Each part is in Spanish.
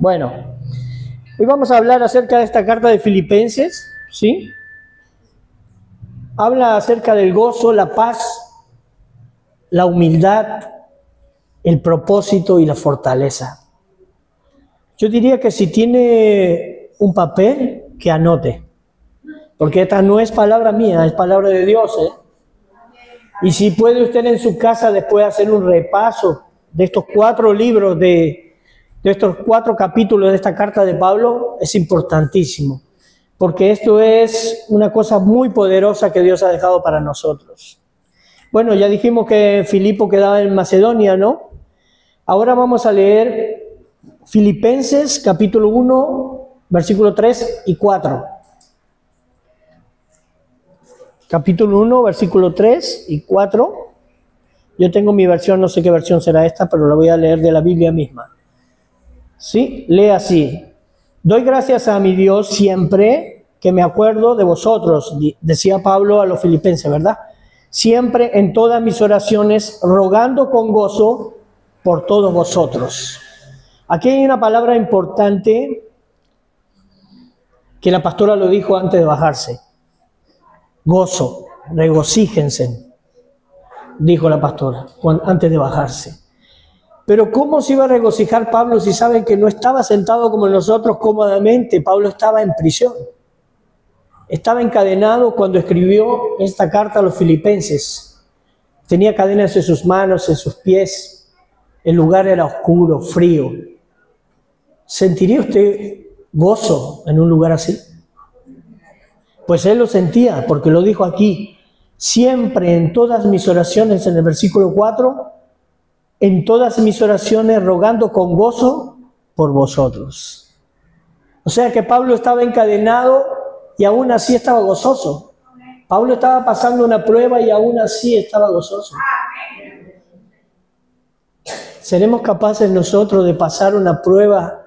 Bueno, hoy vamos a hablar acerca de esta carta de Filipenses, ¿sí? Habla acerca del gozo, la paz, la humildad, el propósito y la fortaleza. Yo diría que si tiene un papel, que anote, porque esta no es palabra mía, es palabra de Dios, ¿eh? Y si puede usted en su casa después hacer un repaso de estos 4 libros, de estos 4 capítulos de esta carta de Pablo, es importantísimo, porque esto es una cosa muy poderosa que Dios ha dejado para nosotros. Bueno, ya dijimos que Filipo quedaba en Macedonia, ¿no? Ahora vamos a leer Filipenses capítulo 1, versículo 3 y 4. Capítulo 1, versículo 3 y 4. Yo tengo mi versión, no sé qué versión será esta, pero la voy a leer de la Biblia misma. ¿Sí? Lee así. Doy gracias a mi Dios siempre que me acuerdo de vosotros, decía Pablo a los filipenses, ¿verdad? Siempre en todas mis oraciones, rogando con gozo por todos vosotros. Aquí hay una palabra importante que la pastora lo dijo antes de bajarse. Gozo, regocíjense, dijo la pastora antes de bajarse. Pero ¿cómo se iba a regocijar Pablo si saben que no estaba sentado como nosotros cómodamente? Pablo estaba en prisión. Estaba encadenado cuando escribió esta carta a los filipenses. Tenía cadenas en sus manos, en sus pies. El lugar era oscuro, frío. ¿Sentiría usted gozo en un lugar así? Pues él lo sentía, porque lo dijo aquí. Siempre en todas mis oraciones, en el versículo 4, en todas mis oraciones rogando con gozo por vosotros. O sea que Pablo estaba encadenado y aún así estaba gozoso. Pablo estaba pasando una prueba y aún así estaba gozoso. ¿Seremos capaces nosotros de pasar una prueba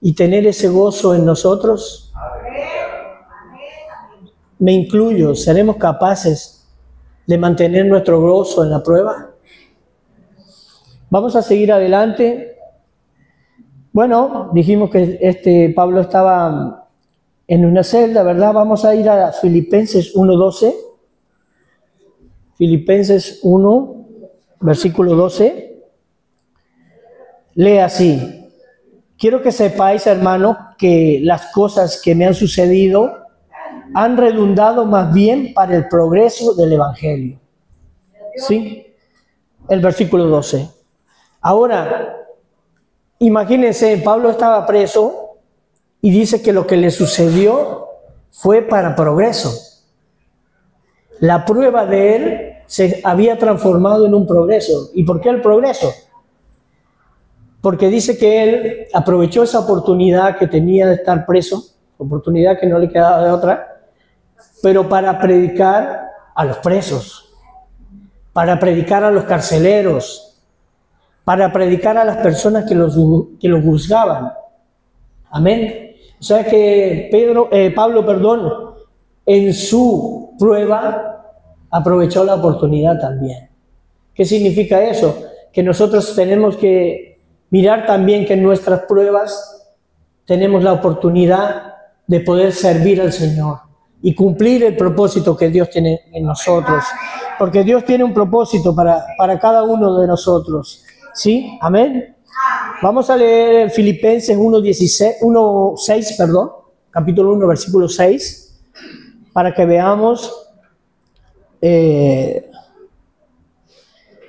y tener ese gozo en nosotros? Me incluyo, ¿seremos capaces de mantener nuestro gozo en la prueba? Vamos a seguir adelante. Bueno, dijimos que Pablo estaba en una celda, ¿verdad? Vamos a ir a Filipenses 1:12. Filipenses 1, versículo 12. Lee así. Quiero que sepáis, hermanos, que las cosas que me han sucedido han redundado más bien para el progreso del Evangelio. ¿Sí? El versículo 12. Ahora, imagínense, Pablo estaba preso y dice que lo que le sucedió fue para progreso. La prueba de él se había transformado en un progreso. ¿Y por qué el progreso? Porque dice que él aprovechó esa oportunidad que tenía de estar preso, oportunidad que no le quedaba de otra, pero para predicar a los presos, para predicar a los carceleros, para predicar a las personas que los juzgaban. Amén. O sea que Pablo, en su prueba aprovechó la oportunidad también. ¿Qué significa eso? Que nosotros tenemos que mirar también que en nuestras pruebas tenemos la oportunidad de poder servir al Señor y cumplir el propósito que Dios tiene en nosotros. Porque Dios tiene un propósito para cada uno de nosotros. ¿Sí? Amén. Vamos a leer Filipenses 1:6, capítulo 1, versículo 6, para que veamos.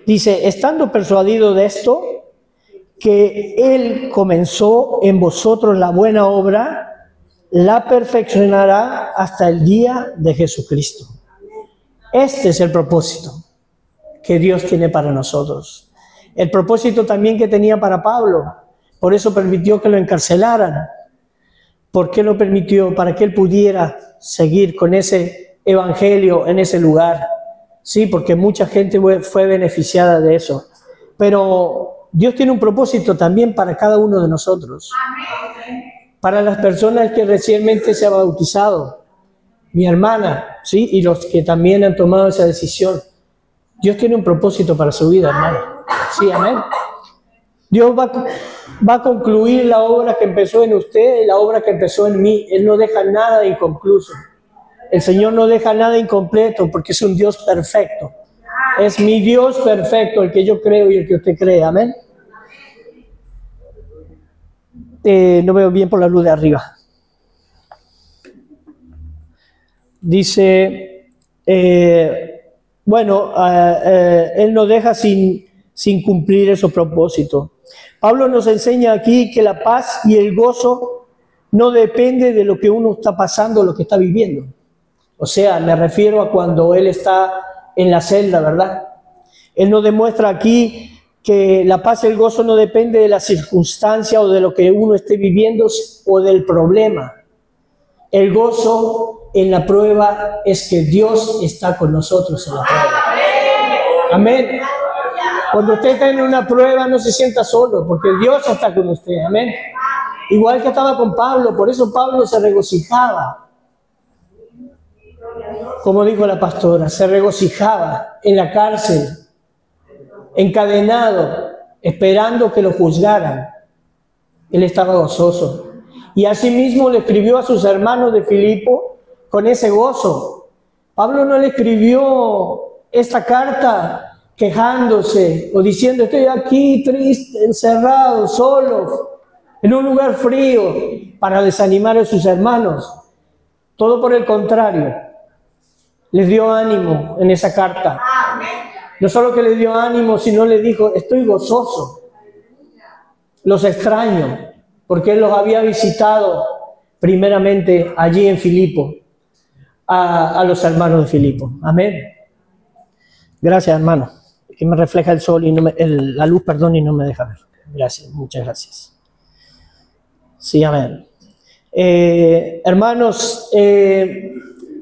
Dice, estando persuadido de esto, que Él comenzó en vosotros la buena obra, la perfeccionará hasta el día de Jesucristo. Este es el propósito que Dios tiene para nosotros. El propósito también que tenía para Pablo. Por eso permitió que lo encarcelaran. ¿Por qué lo permitió? Para que él pudiera seguir con ese evangelio en ese lugar. Sí, porque mucha gente fue beneficiada de eso. Pero Dios tiene un propósito también para cada uno de nosotros. Para las personas que recientemente se han bautizado. Mi hermana, ¿sí? Y los que también han tomado esa decisión. Dios tiene un propósito para su vida, hermano. Sí, amén. Dios va va a concluir la obra que empezó en usted y la obra que empezó en mí. Él no deja nada inconcluso. El Señor no deja nada incompleto porque es un Dios perfecto. Es mi Dios perfecto, el que yo creo y el que usted cree. Amén. No veo bien por la luz de arriba. Dice, Él nos deja sin cumplir esos propósitos. Pablo nos enseña aquí que la paz y el gozo no depende de lo que uno está pasando, lo que está viviendo. O sea, me refiero a cuando él está en la celda, ¿verdad? Él nos demuestra aquí que la paz y el gozo no depende de la circunstancia o de lo que uno esté viviendo o del problema. El gozo en la prueba es que Dios está con nosotros en la prueba. Amén. Cuando usted está en una prueba no se sienta solo, porque Dios está con usted. Amén. Igual que estaba con Pablo, por eso Pablo se regocijaba. Como dijo la pastora, se regocijaba en la cárcel, encadenado, esperando que lo juzgaran. Él estaba gozoso. Y asimismo le escribió a sus hermanos de Filipo con ese gozo. Pablo no le escribió esta carta quejándose o diciendo: estoy aquí triste, encerrado, solo, en un lugar frío, para desanimar a sus hermanos. Todo por el contrario. Les dio ánimo en esa carta. No solo que les dio ánimo, sino le dijo: estoy gozoso. Los extraño, porque él los había visitado primeramente allí en Filipo, a los hermanos de Filipo. Amén. Gracias, hermano. Que me refleja el sol y la luz, perdón, y no me deja ver. Gracias, muchas gracias. Sí, amén. Hermanos,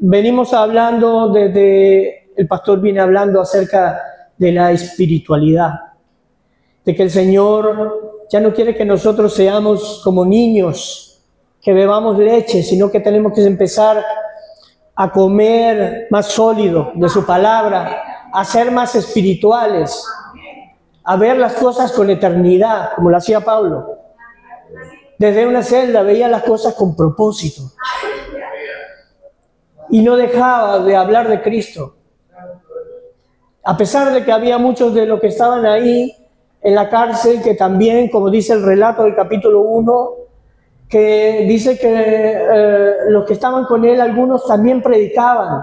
venimos hablando el pastor viene hablando acerca de la espiritualidad, de que el Señor ya no quiere que nosotros seamos como niños, que bebamos leche, sino que tenemos que empezar a comer más sólido de su palabra, a ser más espirituales, a ver las cosas con eternidad, como lo hacía Pablo. Desde una celda veía las cosas con propósito y no dejaba de hablar de Cristo. A pesar de que había muchos de los que estaban ahí en la cárcel que también, como dice el relato del capítulo 1, que dice que los que estaban con él, algunos también predicaban,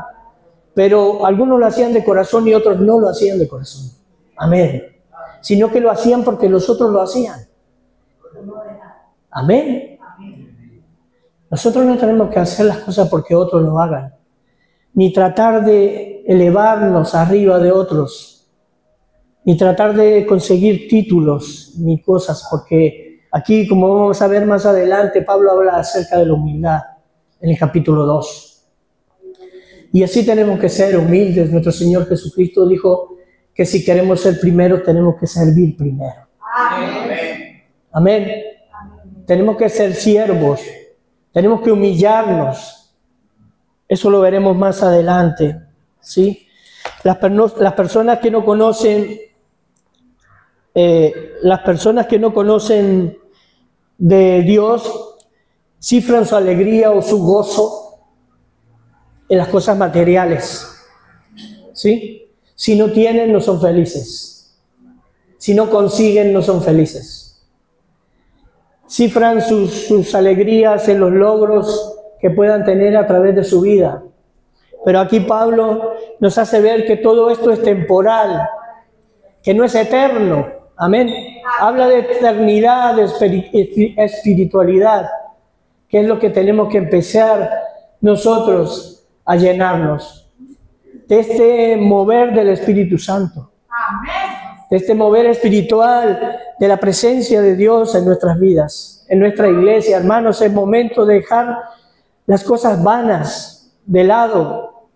pero algunos lo hacían de corazón y otros no lo hacían de corazón. Amén. Sino que lo hacían porque los otros lo hacían. Amén. Nosotros no tenemos que hacer las cosas porque otros lo hagan, ni tratar de elevarnos arriba de otros, ni tratar de conseguir títulos ni cosas, porque aquí, como vamos a ver más adelante, Pablo habla acerca de la humildad en el capítulo 2. Y así tenemos que ser humildes. Nuestro Señor Jesucristo dijo que si queremos ser primeros, tenemos que servir primero. Amén. Amén. Tenemos que ser siervos, tenemos que humillarnos. Eso lo veremos más adelante, ¿sí? Las personas que no conocen, de Dios cifran su alegría o su gozo en las cosas materiales, ¿sí? Si no tienen, no son felices. Si no consiguen, no son felices. Cifran sus alegrías en los logros que puedan tener a través de su vida. Pero aquí Pablo nos hace ver que todo esto es temporal, que no es eterno. Amén. Habla de eternidad, de espiritualidad, que es lo que tenemos que empezar nosotros a llenarnos. De este mover del Espíritu Santo. Amén. De este mover espiritual, de la presencia de Dios en nuestras vidas, en nuestra iglesia. Hermanos, es momento de dejar las cosas vanas de lado.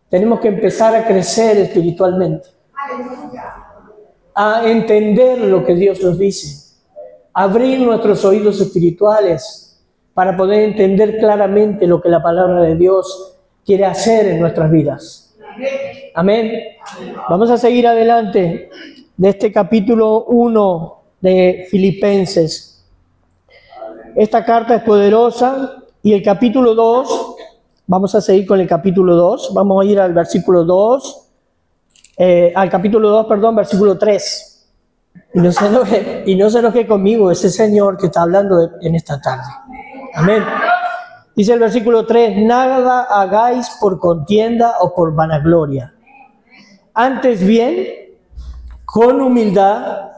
Tenemos que empezar a crecer espiritualmente, a entender lo que Dios nos dice, abrir nuestros oídos espirituales para poder entender claramente lo que la palabra de Dios quiere hacer en nuestras vidas. Amén. Vamos a seguir adelante de este capítulo 1 de Filipenses. Esta carta es poderosa y el capítulo 2, vamos a seguir con el capítulo 2, vamos a ir al versículo 2, al capítulo 2, perdón, versículo 3. Y no se enoje conmigo ese Señor que está hablando en esta tarde. Amén. Dice el versículo 3, nada hagáis por contienda o por vanagloria. Antes bien, con humildad,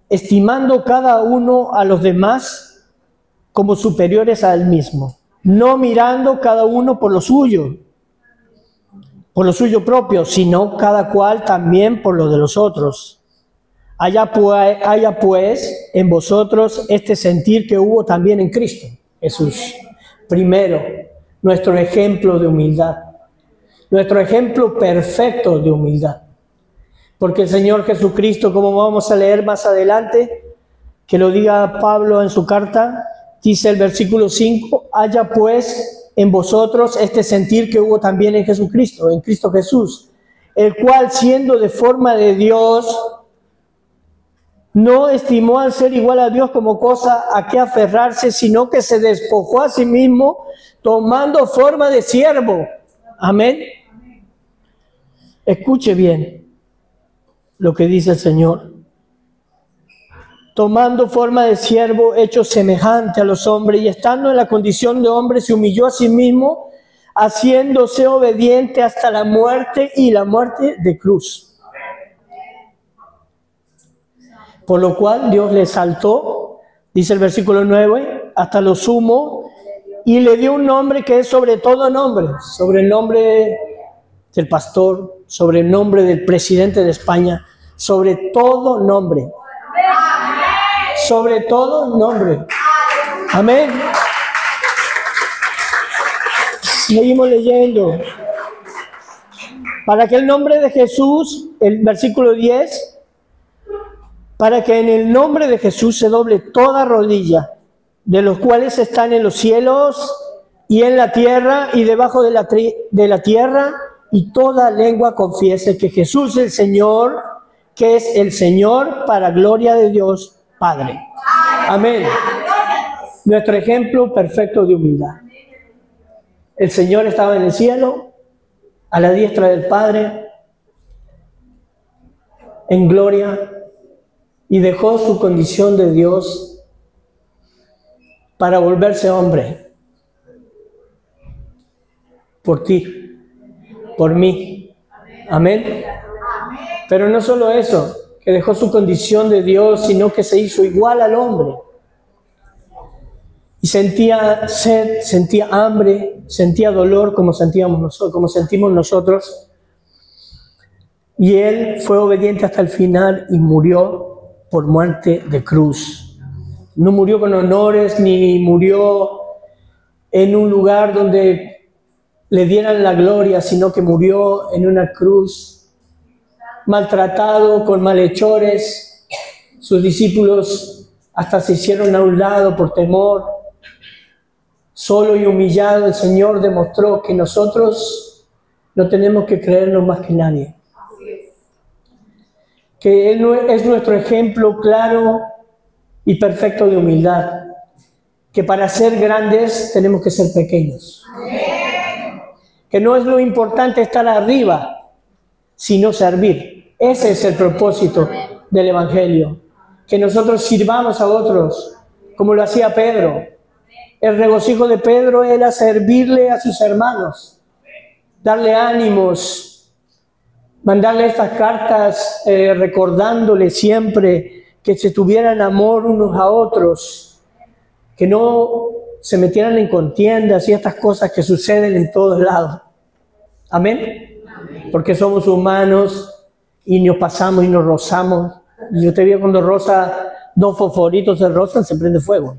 estimando cada uno a los demás como superiores a él mismo, no mirando cada uno por lo suyo propio, sino cada cual también por lo de los otros. Haya pues en vosotros este sentir que hubo también en Cristo Jesús. Primero, nuestro ejemplo de humildad, nuestro ejemplo perfecto de humildad. Porque el Señor Jesucristo, como vamos a leer más adelante, que lo diga Pablo en su carta, dice el versículo 5, haya pues en vosotros este sentir que hubo también en Jesucristo, en Cristo Jesús, el cual siendo de forma de Dios, no estimó al ser igual a Dios como cosa a que aferrarse, sino que se despojó a sí mismo, tomando forma de siervo. Amén. Escuche bien lo que dice el Señor. Tomando forma de siervo, hecho semejante a los hombres, y estando en la condición de hombre, se humilló a sí mismo, haciéndose obediente hasta la muerte y la muerte de cruz. Por lo cual Dios le exaltó, dice el versículo 9, hasta lo sumo, y le dio un nombre que es sobre todo nombre, sobre el nombre del pastor, sobre el nombre del presidente de España, sobre todo nombre. Sobre todo nombre. Amén. Seguimos leyendo. Para que el nombre de Jesús, el versículo 10, para que en el nombre de Jesús se doble toda rodilla, de los cuales están en los cielos y en la tierra y debajo de la tierra, y toda lengua confiese que Jesús es el Señor, que es el Señor, para gloria de Dios Padre. Amén. Nuestro ejemplo perfecto de humildad. El Señor estaba en el cielo, a la diestra del Padre, en gloria, y dejó su condición de Dios para volverse hombre. Por ti, por mí. Amén. Pero no solo eso, que dejó su condición de Dios, sino que se hizo igual al hombre. Y sentía sed, sentía hambre, sentía dolor como sentimos nosotros. Y Él fue obediente hasta el final y murió por muerte de cruz. No murió con honores, ni murió en un lugar donde le dieran la gloria, sino que murió en una cruz, maltratado, con malhechores. Sus discípulos hasta se hicieron a un lado por temor. Solo y humillado, el Señor demostró que nosotros no tenemos que creernos más que nadie. Que Él es nuestro ejemplo claro y perfecto de humildad. Que para ser grandes tenemos que ser pequeños. Que no es lo importante estar arriba, sino servir. Ese es el propósito del Evangelio. Que nosotros sirvamos a otros, como lo hacía Pedro. El regocijo de Pedro era servirle a sus hermanos, darle ánimos, mandarle estas cartas recordándole siempre que se tuvieran amor unos a otros, que no se metieran en contiendas y estas cosas que suceden en todos lados. ¿Amén? Porque somos humanos y nos pasamos y nos rozamos. Y usted ve cuando roza, dos fosforitos se rozan, se prende fuego.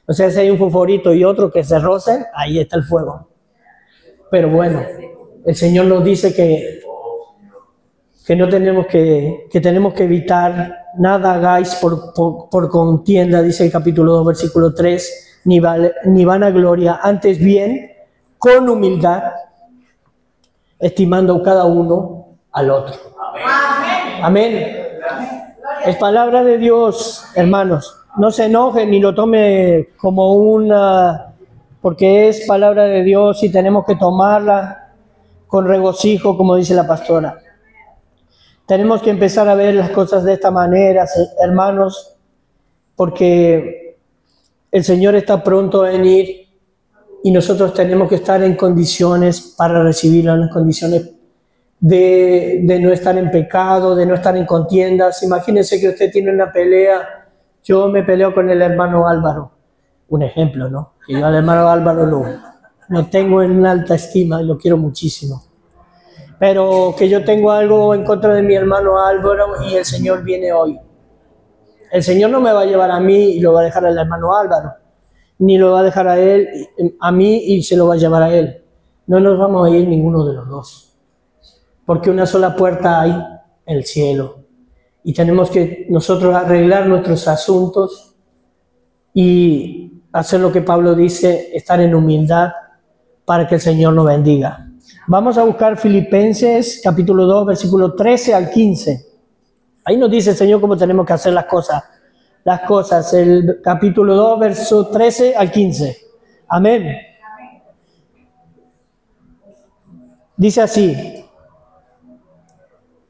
O sea, si hay un fosforito y otro que se rocen, ahí está el fuego. Pero bueno, el Señor nos dice que no tenemos que tenemos que evitar, nada hagáis por contienda, dice el capítulo 2, versículo 3, ni vanagloria, antes bien, con humildad, estimando cada uno al otro. Amén. Amén. Es palabra de Dios, hermanos. no se enoje ni lo tome como una, porque es palabra de Dios y tenemos que tomarla con regocijo, como dice la pastora. Tenemos que empezar a ver las cosas de esta manera, hermanos, porque el Señor está pronto a venir y nosotros tenemos que estar en condiciones para recibirlo, en las condiciones de no estar en pecado, de no estar en contiendas. Imagínense que usted tiene una pelea. Yo me peleo con el hermano Álvaro, un ejemplo, ¿no? Que yo al hermano Álvaro lo tengo en alta estima y lo quiero muchísimo. Pero que yo tengo algo en contra de mi hermano Álvaro y el Señor viene hoy. El Señor no me va a llevar a mí y lo va a dejar al hermano Álvaro, ni lo va a dejar a él, a mí y se lo va a llevar a él. No nos vamos a ir ninguno de los dos, porque una sola puerta hay, el cielo. Y tenemos que nosotros arreglar nuestros asuntos y hacer lo que Pablo dice, estar en humildad para que el Señor nos bendiga. Vamos a buscar Filipenses capítulo 2, versículo 13 al 15. Ahí nos dice el Señor cómo tenemos que hacer las cosas. El capítulo 2, verso 13 al 15. Amén. Dice así: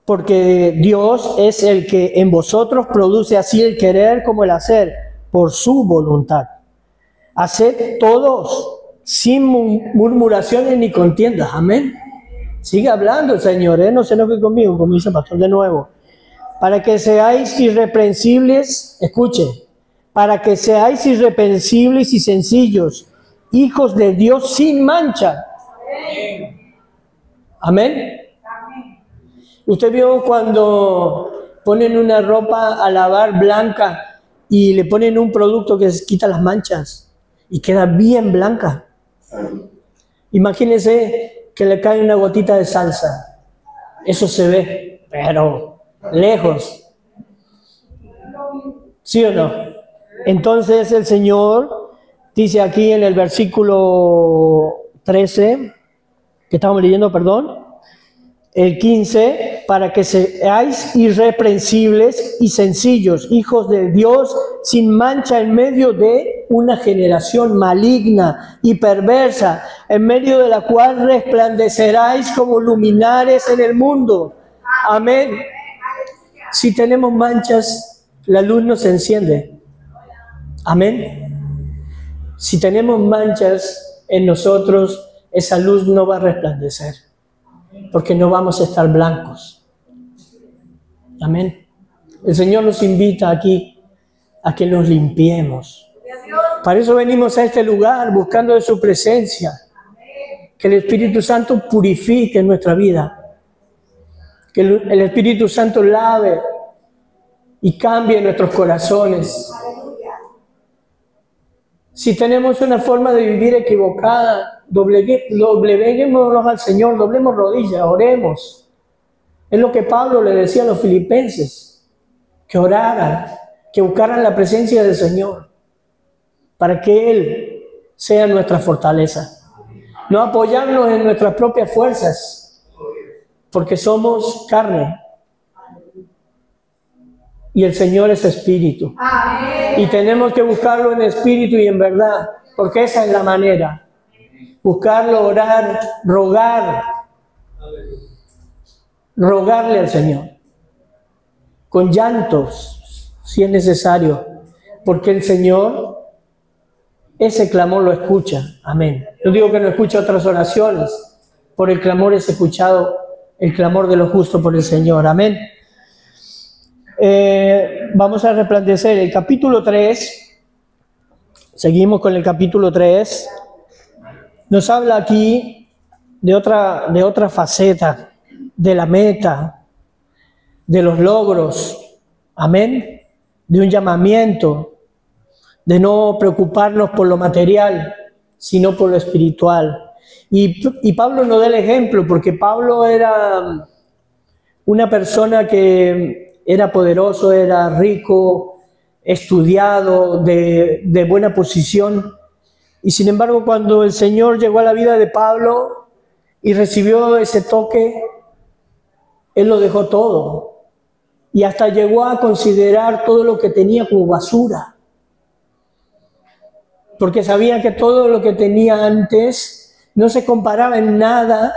porque Dios es el que en vosotros produce así el querer como el hacer, por su voluntad. Haced todos sin murmuraciones ni contiendas. Amén. Sigue hablando el Señor, no se enoje conmigo, como dice el pastor de nuevo. Para que seáis irreprensibles, escuche, para que seáis irreprensibles y sencillos, hijos de Dios sin mancha. Amén. Usted vio cuando ponen una ropa a lavar blanca y le ponen un producto que quita las manchas y queda bien blanca. Imagínense que le cae una gotita de salsa. Eso se ve, pero lejos. ¿Sí o no? Entonces el Señor dice aquí en el versículo 13, que estamos leyendo, perdón, el 15, para que seáis irreprensibles y sencillos, hijos de Dios, sin mancha en medio de una generación maligna y perversa, en medio de la cual resplandeceráis como luminares en el mundo. Amén. Si tenemos manchas, la luz no se enciende. Amén. Si tenemos manchas en nosotros, esa luz no va a resplandecer, porque no vamos a estar blancos. Amén. El Señor nos invita aquí a que nos limpiemos. Para eso venimos a este lugar, buscando de su presencia. Que el Espíritu Santo purifique nuestra vida. Que el Espíritu Santo lave y cambie nuestros corazones. Si tenemos una forma de vivir equivocada, dobleguémonos al Señor, doblemos rodillas, oremos. Es lo que Pablo le decía a los filipenses, que oraran, que buscaran la presencia del Señor, para que Él sea nuestra fortaleza. No apoyarnos en nuestras propias fuerzas, porque somos carne. Y el Señor es espíritu. Amén. Y tenemos que buscarlo en espíritu y en verdad, porque esa es la manera. Buscarlo, orar, rogarle al Señor. Con llantos, si es necesario. Porque el Señor, ese clamor lo escucha. Amén. Yo digo que no escucha otras oraciones. Por el clamor es escuchado el clamor de los justos por el Señor. Amén. Vamos a resplandecer el capítulo 3. Seguimos con el capítulo 3. Nos habla aquí de otra faceta, de la meta, de los logros, amén, de un llamamiento, de no preocuparnos por lo material, sino por lo espiritual. Y Pablo nos da el ejemplo, porque Pablo era una persona que era poderoso, era rico, estudiado, de buena posición. Y sin embargo, cuando el Señor llegó a la vida de Pablo y recibió ese toque, él lo dejó todo. Y hasta llegó a considerar todo lo que tenía como basura. porque sabía que todo lo que tenía antes no se comparaba en nada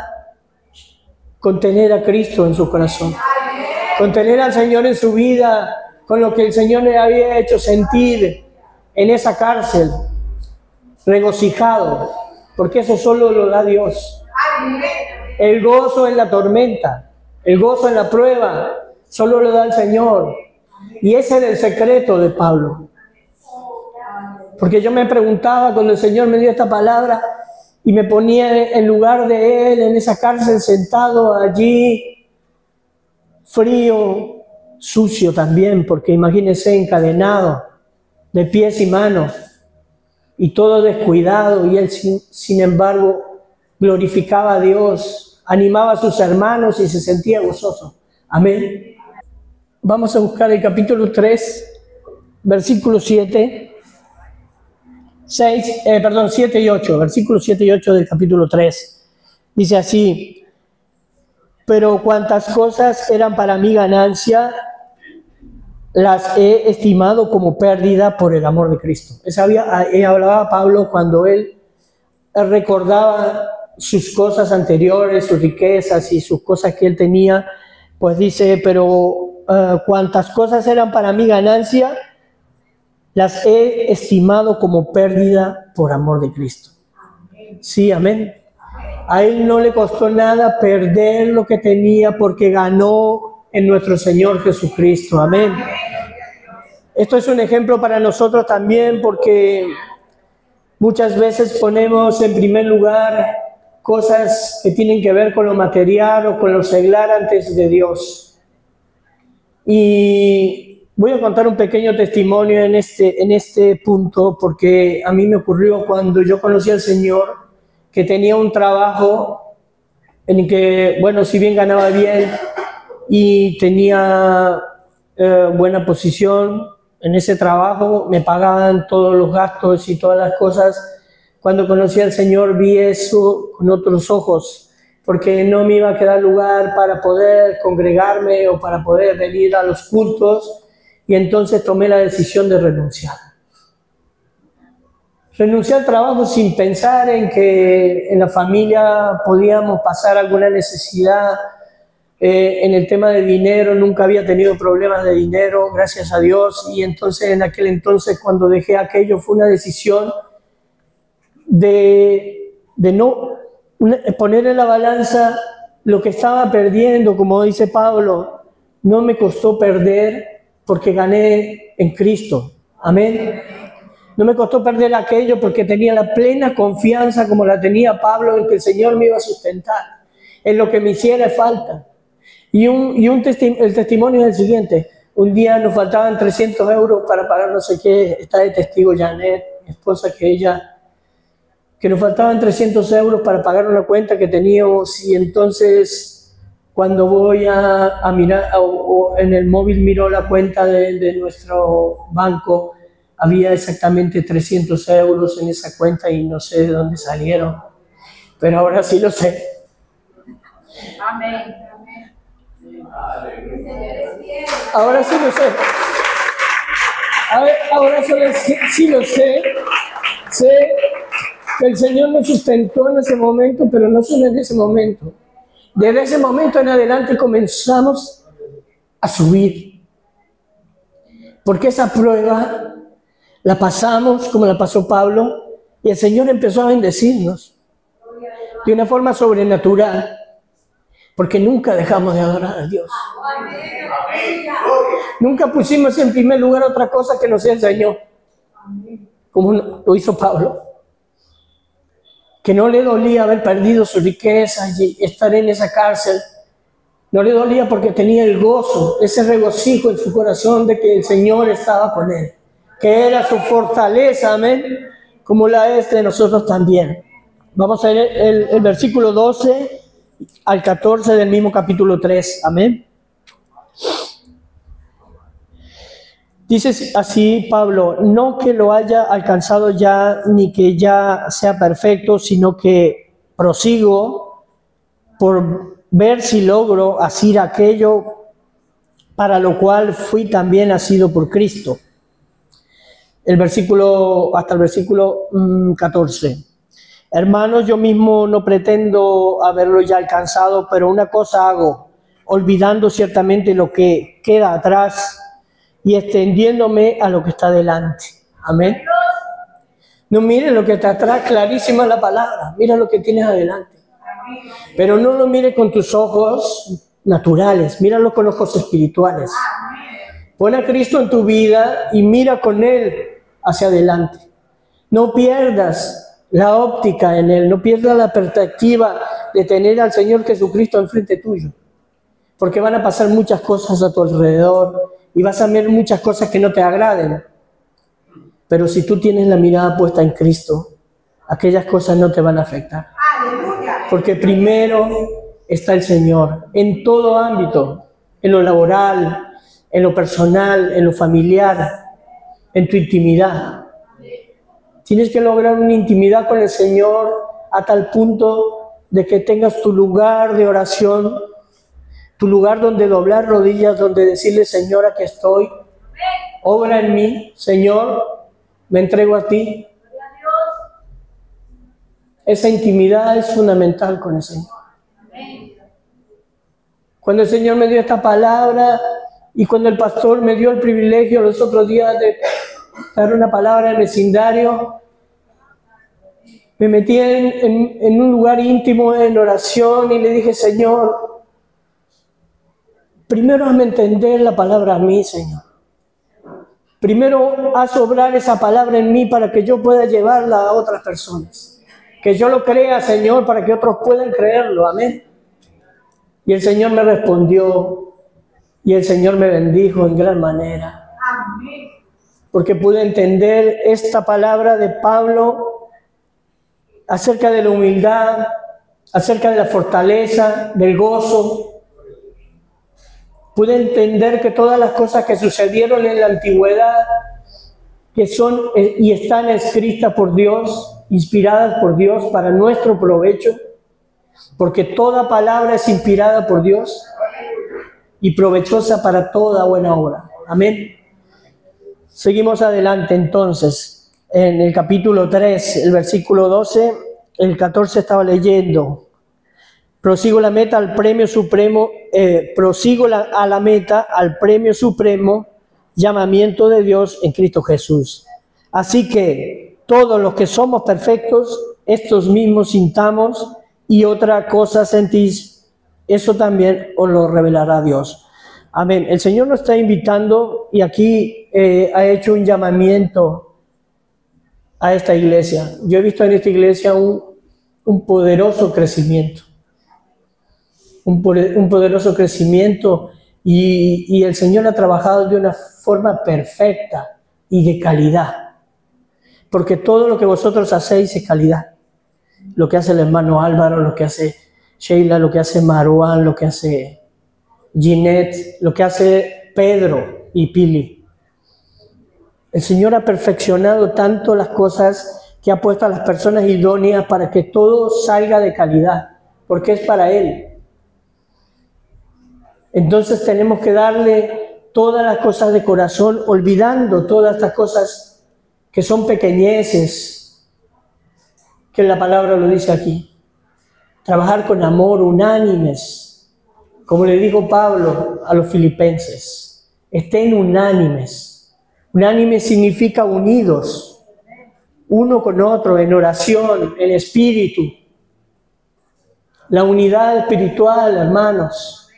con tener a Cristo en su corazón, con tener al Señor en su vida, con lo que el Señor le había hecho sentir en esa cárcel, regocijado, porque eso solo lo da Dios. El gozo en la tormenta, el gozo en la prueba, solo lo da el Señor. Y ese era el secreto de Pablo. Porque yo me preguntaba cuando el Señor me dio esta palabra y me ponía en lugar de Él en esa cárcel sentado allí, frío, sucio también, porque imagínense encadenado, de pies y manos, y todo descuidado, y él sin embargo glorificaba a Dios, animaba a sus hermanos y se sentía gozoso. Amén. Vamos a buscar el capítulo 3, versículo 7 y 8, versículos 7 y 8 del capítulo 3. Dice así: pero cuantas cosas eran para mi ganancia, las he estimado como pérdida por el amor de Cristo. Hablaba Pablo cuando él recordaba sus cosas anteriores, sus riquezas y sus cosas que él tenía, pues dice, pero cuantas cosas eran para mi ganancia, las he estimado como pérdida por amor de Cristo. Sí, amén. A él no le costó nada perder lo que tenía porque ganó en nuestro Señor Jesucristo. Amén. Esto es un ejemplo para nosotros también, porque muchas veces ponemos en primer lugar cosas que tienen que ver con lo material o con lo seglar antes de Dios. Y voy a contar un pequeño testimonio en este punto, porque a mí me ocurrió cuando yo conocí al Señor, que tenía un trabajo en el que, bueno, si bien ganaba bien y tenía buena posición en ese trabajo, me pagaban todos los gastos y todas las cosas. Cuando conocí al Señor vi eso con otros ojos, porque no me iba a quedar lugar para poder congregarme o para poder venir a los cultos, y entonces tomé la decisión de renunciar. Renuncié al trabajo sin pensar en que en la familia podíamos pasar alguna necesidad. En el tema de dinero, nunca había tenido problemas de dinero, gracias a Dios, y entonces en aquel entonces cuando dejé aquello fue una decisión de no poner en la balanza lo que estaba perdiendo. Como dice Pablo, no me costó perder porque gané en Cristo. Amén. No me costó perder aquello porque tenía la plena confianza, como la tenía Pablo, en que el Señor me iba a sustentar en lo que me hiciera falta. El testimonio es el siguiente: un día nos faltaban 300 euros para pagar no sé qué, está de testigo Janet, mi esposa, que nos faltaban 300 euros para pagar una cuenta que teníamos, y entonces cuando voy a mirar, o en el móvil miro la cuenta de nuestro banco, había exactamente 300 euros en esa cuenta y no sé de dónde salieron, pero ahora sí lo sé. Amén. Ahora sí lo sé. Ahora sí lo sé. Sé que el Señor nos sustentó en ese momento, pero no solo en ese momento. Desde ese momento en adelante comenzamos a subir. Porque esa prueba la pasamos como la pasó Pablo, y el Señor empezó a bendecirnos de una forma sobrenatural. Porque nunca dejamos de adorar a Dios. Nunca pusimos en primer lugar otra cosa que nos enseñó, como lo hizo Pablo, que no le dolía haber perdido su riqueza y estar en esa cárcel. No le dolía porque tenía el gozo, ese regocijo en su corazón de que el Señor estaba con él, que era su fortaleza, amén, como la es de nosotros también. Vamos a leer el versículo 12 al 14 del mismo capítulo 3, amén. Dice así Pablo: no que lo haya alcanzado ya, ni que ya sea perfecto, sino que prosigo por ver si logro asir aquello para lo cual fui también asido por Cristo. hasta el versículo 14. Hermanos, yo mismo no pretendo haberlo ya alcanzado, pero una cosa hago, olvidando ciertamente lo que queda atrás y extendiéndome a lo que está delante. Amén. No mires lo que está atrás, clarísima la palabra, mira lo que tienes adelante. Pero no lo mires con tus ojos naturales, míralo con ojos espirituales. Pon a Cristo en tu vida y mira con Él hacia adelante. No pierdas la óptica en Él, no pierdas la perspectiva de tener al Señor Jesucristo enfrente tuyo. Porque van a pasar muchas cosas a tu alrededor y vas a ver muchas cosas que no te agraden. Pero si tú tienes la mirada puesta en Cristo, aquellas cosas no te van a afectar. Porque primero está el Señor, en todo ámbito, en lo laboral, en lo personal, en lo familiar, en tu intimidad. Tienes que lograr una intimidad con el Señor a tal punto de que tengas tu lugar de oración, tu lugar donde doblar rodillas, donde decirle, Señor, aquí estoy, obra en mí, Señor, me entrego a ti. Esa intimidad es fundamental con el Señor. Cuando el Señor me dio esta palabra y cuando el pastor me dio el privilegio los otros días de dar una palabra en el vecindario, me metí en un lugar íntimo en oración y le dije, Señor, primero hazme entender la palabra a mí, Señor. Primero haz obrar esa palabra en mí para que yo pueda llevarla a otras personas. Que yo lo crea, Señor, para que otros puedan creerlo. Amén. Y el Señor me respondió y el Señor me bendijo en gran manera. Amén. Porque pude entender esta palabra de Pablo acerca de la humildad, acerca de la fortaleza, del gozo. Pude entender que todas las cosas que sucedieron en la antigüedad, que son y están escritas por Dios, inspiradas por Dios para nuestro provecho, porque toda palabra es inspirada por Dios y provechosa para toda buena obra. Amén. Seguimos adelante entonces, en el capítulo 3, el versículo 12, el 14 estaba leyendo. Prosigo la meta al premio supremo, a la meta al premio supremo, llamamiento de Dios en Cristo Jesús. Así que todos los que somos perfectos, estos mismos sintamos, y otra cosa sentís, eso también os lo revelará Dios. Amén. El Señor nos está invitando y aquí ha hecho un llamamiento a esta iglesia. Yo he visto en esta iglesia un poderoso crecimiento. Un poderoso crecimiento y el Señor ha trabajado de una forma perfecta y de calidad. Porque todo lo que vosotros hacéis es calidad. Lo que hace el hermano Álvaro, lo que hace Sheila, lo que hace Maruán, lo que hace Ginette, lo que hace Pedro y Pili. El Señor ha perfeccionado tanto las cosas que ha puesto a las personas idóneas para que todo salga de calidad, porque es para Él. Entonces tenemos que darle todas las cosas de corazón, olvidando todas estas cosas que son pequeñeces, que la palabra lo dice aquí. Trabajar con amor, unánimes, como le dijo Pablo a los filipenses. Estén unánimes. Unánimes significa unidos, uno con otro, en oración, en espíritu. La unidad espiritual, hermanos.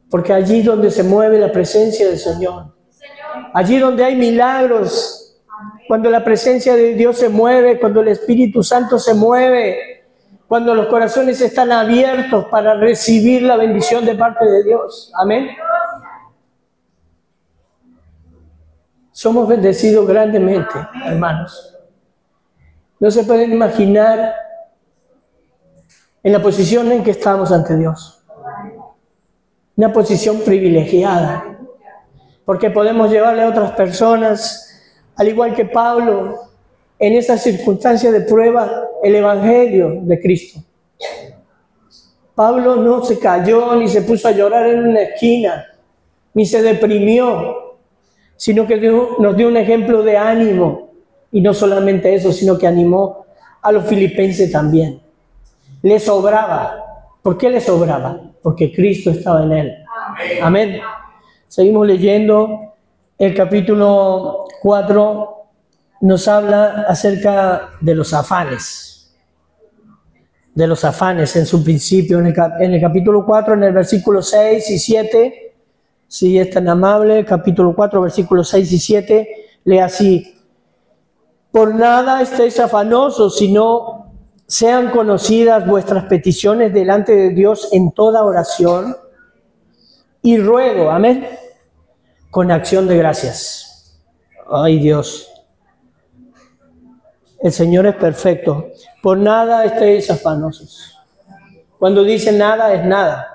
Porque allí donde se mueve la presencia del Señor, allí donde hay milagros, cuando la presencia de Dios se mueve, cuando el Espíritu Santo se mueve, cuando los corazones están abiertos para recibir la bendición de parte de Dios. Amén. Somos bendecidos grandemente, hermanos. No se pueden imaginar en la posición en que estamos ante Dios. Una posición privilegiada, porque podemos llevarle a otras personas, al igual que Pablo, en esas circunstancias de prueba, el Evangelio de Cristo. Pablo no se cayó, ni se puso a llorar en una esquina, ni se deprimió. sino que nos dio un ejemplo de ánimo. Y no solamente eso, sino que animó a los filipenses también. Le sobraba. ¿Por qué le sobraba? Porque Cristo estaba en él. Amén. Seguimos leyendo. El capítulo 4 nos habla acerca de los afanes. De los afanes en su principio. En el capítulo 4, en el versículo 6 y 7, si es tan amable, capítulo 4, versículos 6 y 7, lee así: por nada estéis afanosos, sino sean conocidas vuestras peticiones delante de Dios en toda oración y ruego, amén, con acción de gracias. Ay, Dios, el Señor es perfecto. Por nada estéis afanosos. Cuando dice nada, es nada.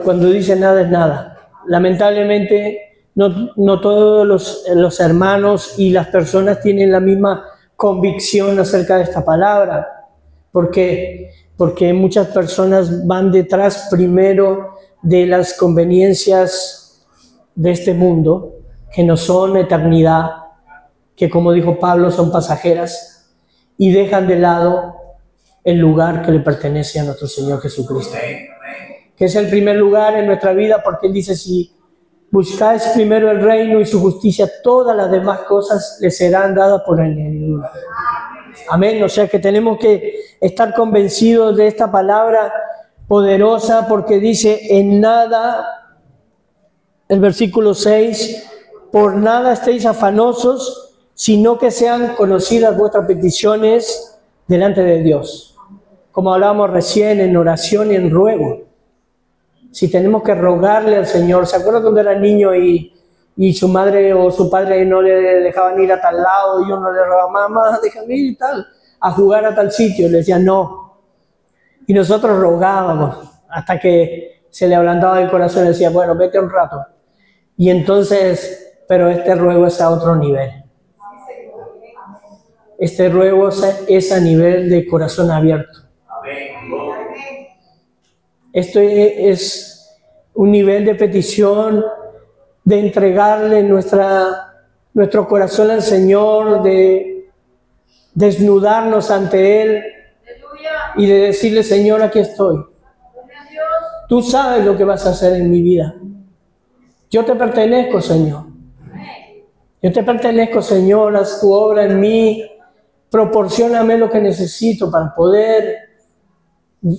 Cuando dice nada, es nada. Lamentablemente, no todos los hermanos y las personas tienen la misma convicción acerca de esta palabra. ¿Por qué? Porque muchas personas van detrás primero de las conveniencias de este mundo, que no son eternidad, que como dijo Pablo son pasajeras, y dejan de lado el lugar que le pertenece a nuestro Señor Jesucristo, que es el primer lugar en nuestra vida, porque Él dice: si buscáis primero el reino y su justicia, todas las demás cosas les serán dadas por añadidura. Amén. O sea que tenemos que estar convencidos de esta palabra poderosa, porque dice: en nada, el versículo 6, por nada estéis afanosos, sino que sean conocidas vuestras peticiones delante de Dios. Como hablábamos recién, en oración y en ruego. Si tenemos que rogarle al Señor, ¿se acuerdan cuando era niño y su madre o su padre no le dejaban ir a tal lado y uno le rogaba: mamá, déjame ir y tal, a jugar a tal sitio? Le decían no. Y nosotros rogábamos hasta que se le ablandaba el corazón y decía: bueno, vete un rato. Y entonces, pero este ruego es a otro nivel. Este ruego es a nivel de corazón abierto. Esto es un nivel de petición, de entregarle nuestro corazón al Señor, de desnudarnos ante Él y de decirle: Señor, aquí estoy. Tú sabes lo que vas a hacer en mi vida. Yo te pertenezco, Señor. Yo te pertenezco, Señor. Haz tu obra en mí. Proporcióname lo que necesito para poder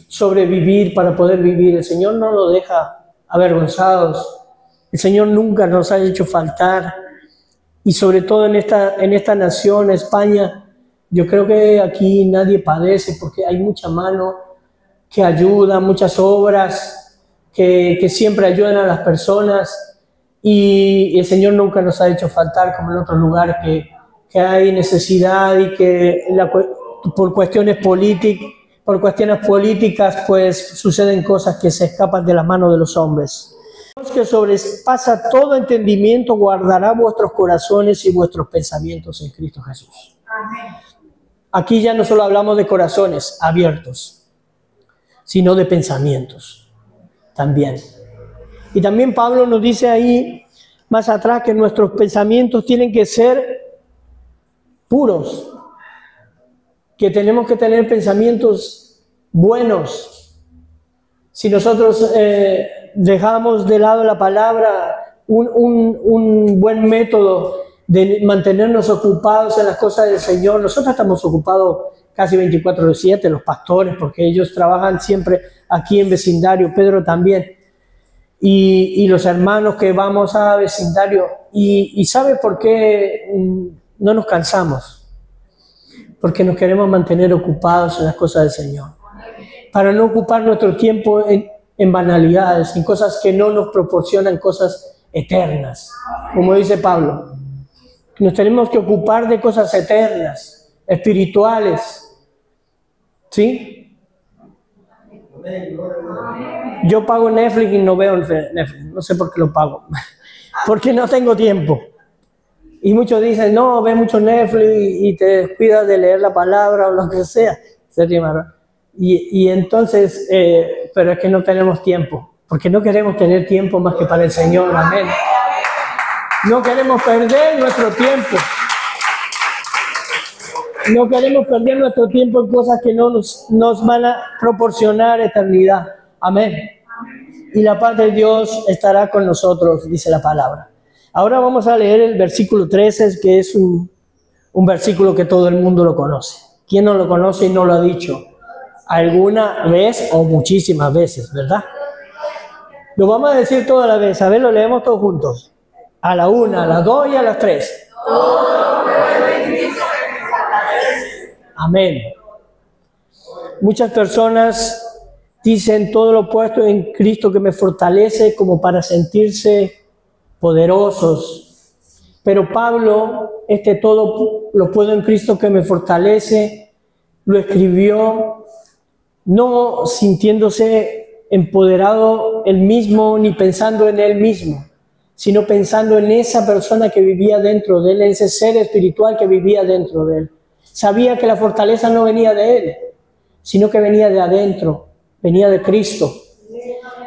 sobrevivir, para poder vivir. El Señor no nos deja avergonzados. El Señor nunca nos ha hecho faltar. Y sobre todo en esta nación, España, yo creo que aquí nadie padece, porque hay mucha mano que ayuda, muchas obras que siempre ayudan a las personas. Y el Señor nunca nos ha hecho faltar, como en otros lugares que hay necesidad y que por cuestiones políticas pues suceden cosas que se escapan de las manos de los hombres. Dios, que sobrepasa todo entendimiento, guardará vuestros corazones y vuestros pensamientos en Cristo Jesús. Amén. Aquí ya no solo hablamos de corazones abiertos, sino de pensamientos también. Y también Pablo nos dice ahí más atrás que nuestros pensamientos tienen que ser puros, que tenemos que tener pensamientos buenos. Si nosotros dejamos de lado la palabra, un buen método de mantenernos ocupados en las cosas del Señor. Nosotros estamos ocupados casi 24/7, los pastores, porque ellos trabajan siempre aquí en vecindario, Pedro también, y los hermanos que vamos a vecindario. ¿Y sabe por qué no nos cansamos? Porque nos queremos mantener ocupados en las cosas del Señor, para no ocupar nuestro tiempo en banalidades, en cosas que no nos proporcionan cosas eternas. Como dice Pablo, nos tenemos que ocupar de cosas eternas, espirituales. ¿Sí? Yo pago Netflix y no veo Netflix, no sé por qué lo pago, porque no tengo tiempo. Y muchos dicen: no, ves mucho Netflix y te descuidas de leer la palabra o lo que sea. Y entonces, pero es que no tenemos tiempo, porque no queremos tener tiempo más que para el Señor. Amén. No queremos perder nuestro tiempo. No queremos perder nuestro tiempo en cosas que no nos van a proporcionar eternidad. Amén. Y la paz de Dios estará con nosotros, dice la palabra. Ahora vamos a leer el versículo 13, que es un versículo que todo el mundo lo conoce. ¿Quién no lo conoce y no lo ha dicho alguna vez o muchísimas veces, verdad? Lo vamos a decir toda la vez. A ver, lo leemos todos juntos. A la 1, a las 2 y a las 3. Amén. Muchas personas dicen todo lo puesto en Cristo que me fortalece, como para sentirse poderosos. Pero Pablo, todo lo puedo en Cristo que me fortalece, lo escribió no sintiéndose empoderado él mismo ni pensando en él mismo, sino pensando en esa persona que vivía dentro de él, en ese ser espiritual que vivía dentro de él. Sabía que la fortaleza no venía de él, sino que venía de adentro, venía de Cristo.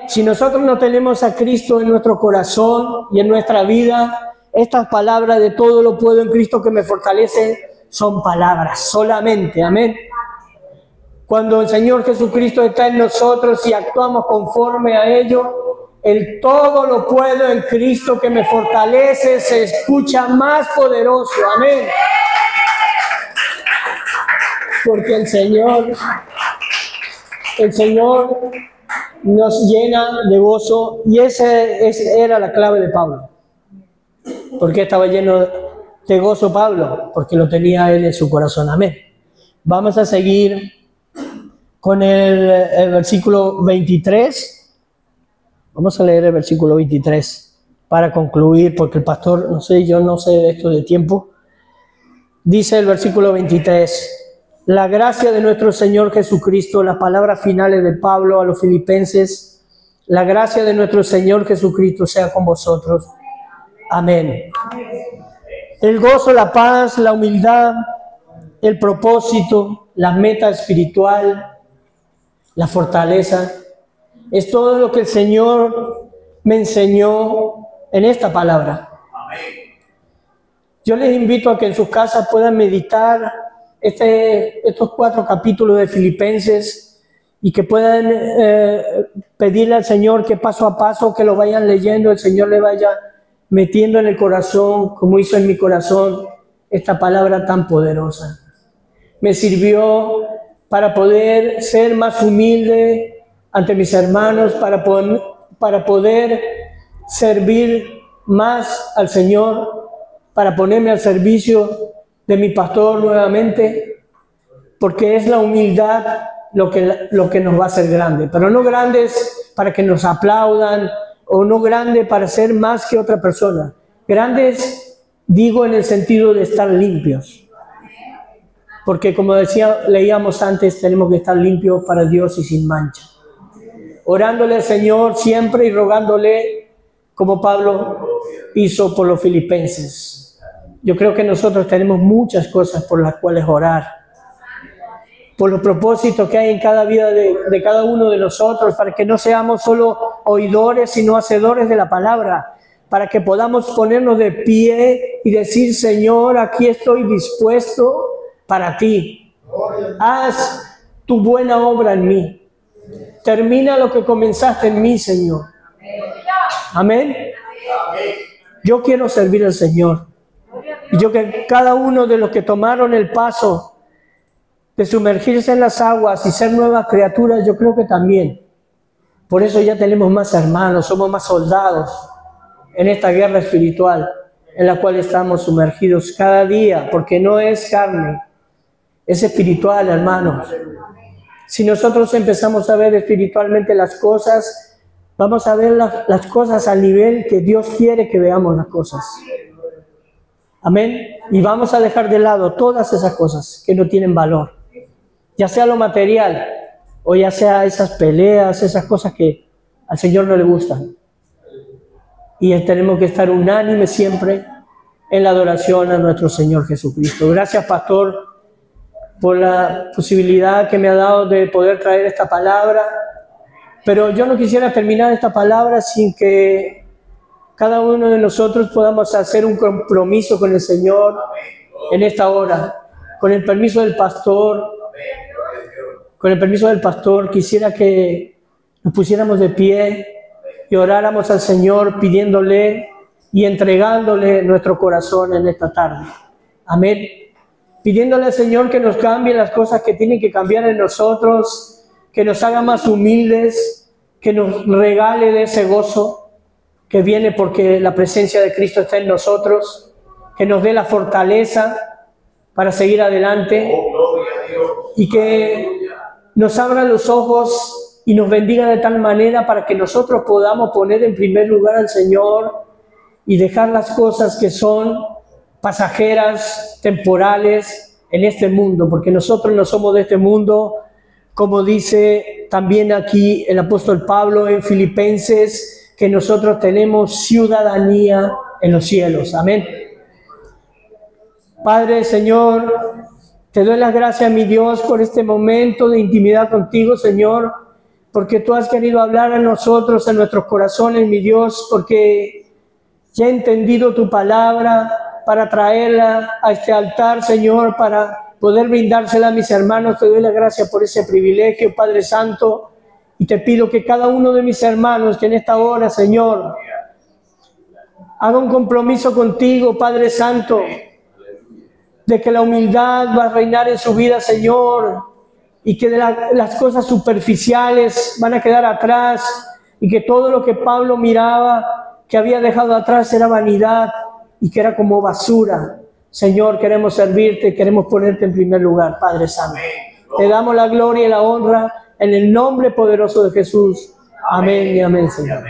Si nosotros no tenemos a Cristo en nuestro corazón y en nuestra vida, estas palabras de todo lo puedo en Cristo que me fortalece son palabras solamente. Amén. Cuando el Señor Jesucristo está en nosotros y actuamos conforme a ello, el todo lo puedo en Cristo que me fortalece se escucha más poderoso. Amén. Porque el Señor nos llena de gozo, y esa era la clave de Pablo. ¿Por qué estaba lleno de gozo Pablo? Porque lo tenía él en su corazón. Amén. Vamos a seguir con el versículo 23. Vamos a leer el versículo 23 para concluir, porque el pastor, yo no sé de esto de tiempo. Dice el versículo 23: la gracia de nuestro Señor Jesucristo, las palabras finales de Pablo a los filipenses, la gracia de nuestro Señor Jesucristo sea con vosotros. Amén. El gozo, la paz, la humildad, el propósito, la meta espiritual, la fortaleza, es todo lo que el Señor me enseñó en esta palabra. Yo les invito a que en sus casas puedan meditar estos 4 capítulos de Filipenses y que puedan pedirle al Señor que paso a paso, que lo vayan leyendo, el Señor le vaya metiendo en el corazón, como hizo en mi corazón, esta palabra tan poderosa. Me sirvió para poder ser más humilde ante mis hermanos, para poder servir más al Señor, para ponerme al servicio de mi pastor nuevamente, porque es la humildad lo que nos va a hacer grande, pero no grandes para que nos aplaudan, o no grande para ser más que otra persona. Grandes, digo, en el sentido de estar limpios. Porque como leíamos antes, tenemos que estar limpios para Dios y sin mancha. Orándole al Señor siempre y rogándole, como Pablo hizo por los filipenses. Yo creo que nosotros tenemos muchas cosas por las cuales orar. Por los propósitos que hay en cada vida de cada uno de nosotros, para que no seamos solo oidores, sino hacedores de la palabra, para que podamos ponernos de pie y decir: Señor, aquí estoy dispuesto para ti. Haz tu buena obra en mí. Termina lo que comenzaste en mí, Señor. Amén. Yo quiero servir al Señor. Y yo que cada uno de los que tomaron el paso de sumergirse en las aguas y ser nuevas criaturas, yo creo que también. Por eso ya tenemos más hermanos, somos más soldados en esta guerra espiritual en la cual estamos sumergidos cada día, porque no es carne, es espiritual, hermanos. Si nosotros empezamos a ver espiritualmente las cosas, vamos a ver las cosas al nivel que Dios quiere que veamos las cosas. Amén. Y vamos a dejar de lado todas esas cosas que no tienen valor. Ya sea lo material, o ya sea esas peleas, esas cosas que al Señor no le gustan. Y tenemos que estar unánimes siempre en la adoración a nuestro Señor Jesucristo. Gracias, pastor, por la posibilidad que me ha dado de poder traer esta palabra. Pero yo no quisiera terminar esta palabra sin que cada uno de nosotros podamos hacer un compromiso con el Señor en esta hora. Con el permiso del pastor, quisiera que nos pusiéramos de pie y oráramos al Señor pidiéndole y entregándole nuestro corazón en esta tarde. Amén. Pidiéndole al Señor que nos cambie las cosas que tienen que cambiar en nosotros, que nos haga más humildes, que nos regale de ese gozo que viene porque la presencia de Cristo está en nosotros, que nos dé la fortaleza para seguir adelante y que nos abra los ojos y nos bendiga de tal manera para que nosotros podamos poner en primer lugar al Señor y dejar las cosas que son pasajeras, temporales en este mundo, porque nosotros no somos de este mundo, como dice también aquí el apóstol Pablo en Filipenses, que nosotros tenemos ciudadanía en los cielos. Amén. Padre, Señor, te doy las gracias, mi Dios, por este momento de intimidad contigo, Señor, porque tú has querido hablar a nosotros, a nuestros corazones, mi Dios, porque ya he entendido tu palabra para traerla a este altar, Señor, para poder brindársela a mis hermanos. Te doy las gracias por ese privilegio, Padre Santo, y te pido que cada uno de mis hermanos que en esta hora, Señor, haga un compromiso contigo, Padre Santo, de que la humildad va a reinar en su vida, Señor, y que las cosas superficiales van a quedar atrás, y que todo lo que Pablo miraba, que había dejado atrás, era vanidad, y que era como basura. Señor, queremos servirte, queremos ponerte en primer lugar, Padre Santo. Te damos la gloria y la honra en el nombre poderoso de Jesús. Amén y amén, Señor.